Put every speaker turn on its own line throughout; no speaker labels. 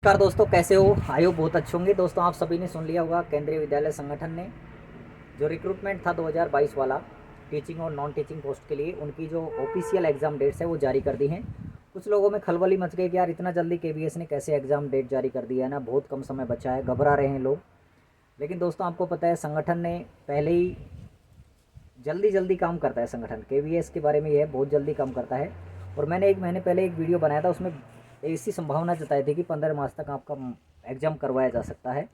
नमस्कार दोस्तों, कैसे हो? आई होप बहुत अच्छे होंगे। दोस्तों, आप सभी ने सुन लिया होगा, केंद्रीय विद्यालय संगठन ने जो रिक्रूटमेंट था 2022 वाला टीचिंग और नॉन टीचिंग पोस्ट के लिए, उनकी जो ऑफिशियल एग्ज़ाम डेट्स है वो जारी कर दी हैं। कुछ लोगों में खलबली मच गई कि यार इतना जल्दी केवीएस ने कैसे एग्ज़ाम डेट जारी कर दिया है ना, बहुत कम समय बचा है, घबरा रहे हैं लोग। लेकिन दोस्तों, आपको पता है संगठन ने पहले ही जल्दी जल्दी काम करता है। संगठन केवीएस के बारे में ये है, बहुत जल्दी काम करता है। और मैंने 1 महीने पहले एक वीडियो बनाया था, उसमें ऐसी संभावना जताई थी कि 15 मार्च तक आपका एग्ज़ाम करवाया जा सकता है।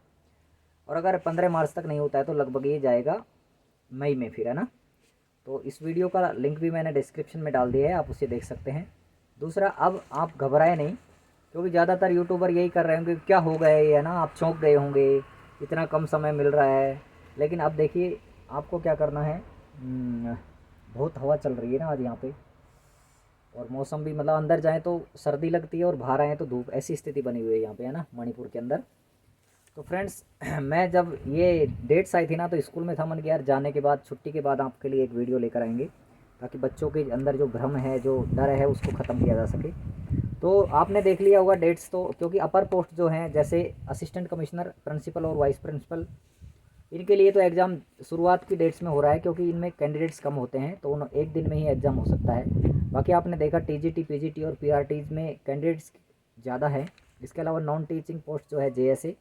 और अगर 15 मार्च तक नहीं होता है तो लगभग ये जाएगा मई में फिर, है ना। तो इस वीडियो का लिंक भी मैंने डिस्क्रिप्शन में डाल दिया है, आप उसे देख सकते हैं। दूसरा, अब आप घबराए नहीं, क्योंकि ज़्यादातर यूट्यूबर यही कर रहे होंगे, क्या हो गए ये, है ना, आप चौंक गए होंगे, इतना कम समय मिल रहा है। लेकिन अब देखिए, आपको क्या करना है। बहुत हवा चल रही है ना आज यहाँ पे, और मौसम भी मतलब अंदर जाएँ तो सर्दी लगती है और बाहर आएँ तो धूप, ऐसी स्थिति बनी हुई है यहाँ पे, है ना, मणिपुर के अंदर। तो फ्रेंड्स, मैं जब ये डेट्स आई थी ना, तो स्कूल में था, मन किया यार जाने के बाद, छुट्टी के बाद आपके लिए एक वीडियो लेकर आएंगे, ताकि बच्चों के अंदर जो भ्रम है, जो डर है, उसको ख़त्म किया जा सके। तो आपने देख लिया होगा डेट्स तो, क्योंकि अपर पोस्ट जो हैं, जैसे असिस्टेंट कमिश्नर, प्रिंसिपल और वाइस प्रिंसिपल, इनके लिए तो एग्ज़ाम शुरुआत की डेट्स में हो रहा है, क्योंकि इनमें कैंडिडेट्स कम होते हैं, तो उन एक दिन में ही एग्ज़ाम हो सकता है। बाकी आपने देखा टीजीटी, पीजीटी और पीआरटीज में कैंडिडेट्स ज़्यादा है। इसके अलावा नॉन टीचिंग पोस्ट जो है जेएसए,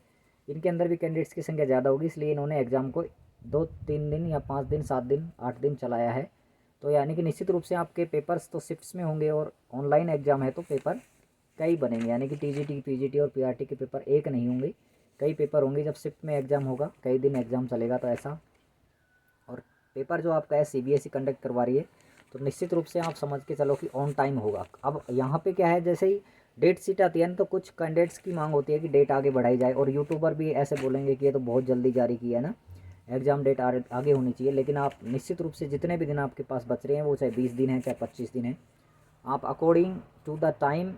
इनके अंदर भी कैंडिडेट्स की संख्या ज़्यादा होगी, इसलिए इन्होंने एग्ज़ाम को 2-3 दिन या 5 दिन, 7 दिन, 8 दिन चलाया है। तो यानी कि निश्चित रूप से आपके पेपर्स तो शिफ्ट्स में होंगे, और ऑनलाइन एग्ज़ाम है तो पेपर कई बनेंगे, यानी कि टीजीटी, पीजीटी और पीआरटी के पेपर एक नहीं होंगे, कई पेपर होंगे। जब शिफ्ट में एग्ज़ाम होगा, कई दिन एग्ज़ाम चलेगा, तो ऐसा। और पेपर जो आपका है सीबीएसई कंडक्ट करवा रही है, तो निश्चित रूप से आप समझ के चलो कि ऑन टाइम होगा। अब यहाँ पे क्या है, जैसे ही डेट शीट आती है ना, तो कुछ कैंडिडेट्स की मांग होती है कि डेट आगे बढ़ाई जाए, और यूट्यूबर भी ऐसे बोलेंगे कि ये तो बहुत जल्दी जारी किया है ना, एग्ज़ाम डेट आगे होनी चाहिए। लेकिन आप निश्चित रूप से जितने भी दिन आपके पास बच रहे हैं, वो चाहे 20 दिन है, चाहे 25 दिन है, आप अकॉर्डिंग टू द टाइम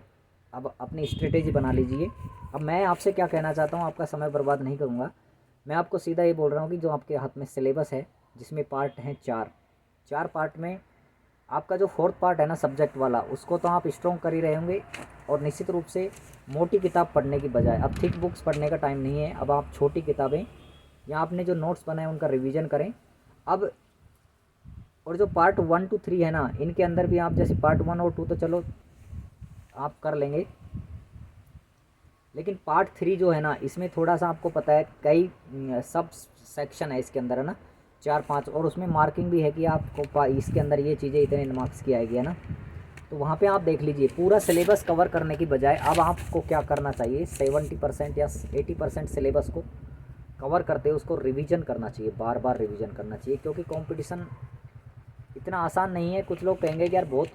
अब अपनी स्ट्रेटेजी बना लीजिए। अब मैं आपसे क्या कहना चाहता हूँ, आपका समय बर्बाद नहीं करूँगा। मैं आपको सीधा ये बोल रहा हूँ कि जो आपके हाथ में सिलेबस है, जिसमें पार्ट हैं 4 पार्ट में, आपका जो फोर्थ पार्ट है ना सब्जेक्ट वाला, उसको तो आप स्ट्रॉन्ग कर ही रहे होंगे। और निश्चित रूप से मोटी किताब पढ़ने की बजाय अब थिक बुक्स पढ़ने का टाइम नहीं है। अब आप छोटी किताबें या आपने जो नोट्स बनाए उनका रिवीजन करें अब। और जो पार्ट 1 to 3 है ना, इनके अंदर भी आप जैसे पार्ट 1 और 2 तो चलो आप कर लेंगे, लेकिन पार्ट 3 जो है ना, इसमें थोड़ा सा आपको पता है कई सब सेक्शन है इसके अंदर, है ना, 4-5, और उसमें मार्किंग भी है कि आपको इसके अंदर ये चीज़ें इतने मार्क्स की आएगी, है ना। तो वहाँ पे आप देख लीजिए, पूरा सिलेबस कवर करने की बजाय अब आपको क्या करना चाहिए, 70% या 80% सिलेबस को कवर करते हुए उसको रिवीजन करना चाहिए, बार बार रिवीजन करना चाहिए, क्योंकि कंपटीशन इतना आसान नहीं है। कुछ लोग कहेंगे कि यार बहुत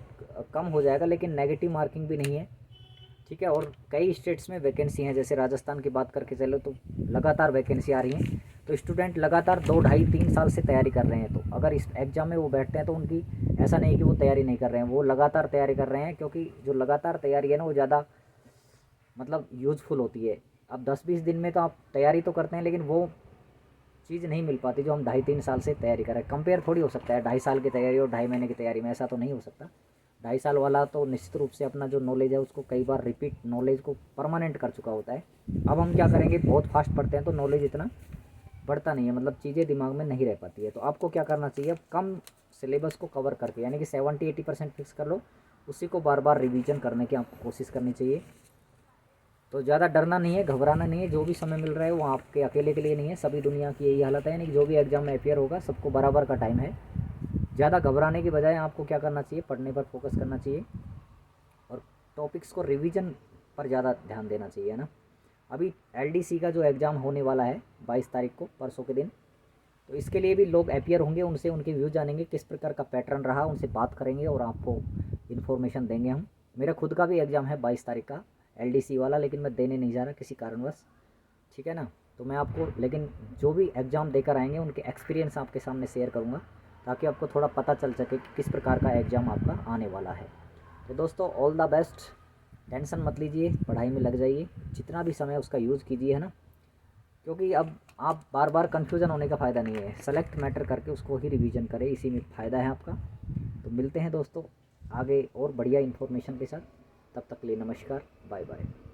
कम हो जाएगा, लेकिन नेगेटिव मार्किंग भी नहीं है, ठीक है। और कई स्टेट्स में वैकेंसी हैं, जैसे राजस्थान की बात करके चलो तो लगातार वैकेंसी आ रही हैं। तो स्टूडेंट लगातार 2-2.5-3 साल से तैयारी कर रहे हैं, तो अगर इस एग्ज़ाम में वो बैठते हैं तो उनकी ऐसा नहीं कि वो तैयारी नहीं कर रहे हैं, वो लगातार तैयारी कर रहे हैं, क्योंकि जो लगातार तैयारी है ना, वो ज़्यादा मतलब यूज़फुल होती है। अब 10-20 दिन में तो आप तैयारी तो करते हैं, लेकिन वो चीज़ नहीं मिल पाती जो हम 2.5-3 साल से तैयारी कर रहे हैं। कंपेयर थोड़ी हो सकता है 2.5 साल की तैयारी और 2.5 महीने की तैयारी में, ऐसा तो नहीं हो सकता। 2.5 साल वाला तो निश्चित रूप से अपना जो नॉलेज है उसको कई बार रिपीट, नॉलेज को परमानेंट कर चुका होता है। अब हम क्या करेंगे, बहुत फास्ट पढ़ते हैं तो नॉलेज इतना बढ़ता नहीं है, मतलब चीज़ें दिमाग में नहीं रह पाती है। तो आपको क्या करना चाहिए, अब कम सिलेबस को कवर करके, यानी कि 70-80% फिक्स कर लो, उसी को बार बार रिवीजन करने की आपको कोशिश करनी चाहिए। तो ज़्यादा डरना नहीं है, घबराना नहीं है। जो भी समय मिल रहा है वो आपके अकेले के लिए नहीं है, सभी दुनिया की यही हालत है, यानी कि जो भी एग्ज़ाम में अपेयर होगा सबको बराबर का टाइम है। ज़्यादा घबराने की बजाय आपको क्या करना चाहिए, पढ़ने पर फोकस करना चाहिए, और टॉपिक्स को रिवीजन पर ज़्यादा ध्यान देना चाहिए, है ना। अभी एलडीसी का जो एग्ज़ाम होने वाला है 22 तारीख को, परसों के दिन, तो इसके लिए भी लोग अपेयर होंगे, उनसे उनके व्यू जानेंगे, किस प्रकार का पैटर्न रहा, उनसे बात करेंगे और आपको इन्फॉर्मेशन देंगे हम। मेरा खुद का भी एग्ज़ाम है 22 तारीख का, एलडीसी वाला, लेकिन मैं देने नहीं जा रहा किसी कारणवश, ठीक है ना। तो मैं आपको लेकिन जो भी एग्ज़ाम देकर आएंगे उनके एक्सपीरियंस आपके सामने शेयर करूँगा, ताकि आपको थोड़ा पता चल सके कि किस प्रकार का एग्ज़ाम आपका आने वाला है। तो दोस्तों, ऑल द बेस्ट, टेंशन मत लीजिए, पढ़ाई में लग जाइए, जितना भी समय उसका यूज़ कीजिए, है ना। क्योंकि अब आप बार बार कन्फ्यूज़न होने का फ़ायदा नहीं है, सेलेक्ट मैटर करके उसको ही रिवीजन करें, इसी में फ़ायदा है आपका। तो मिलते हैं दोस्तों आगे और बढ़िया इन्फॉर्मेशन के साथ, तब तक के लिए नमस्कार, बाय बाय।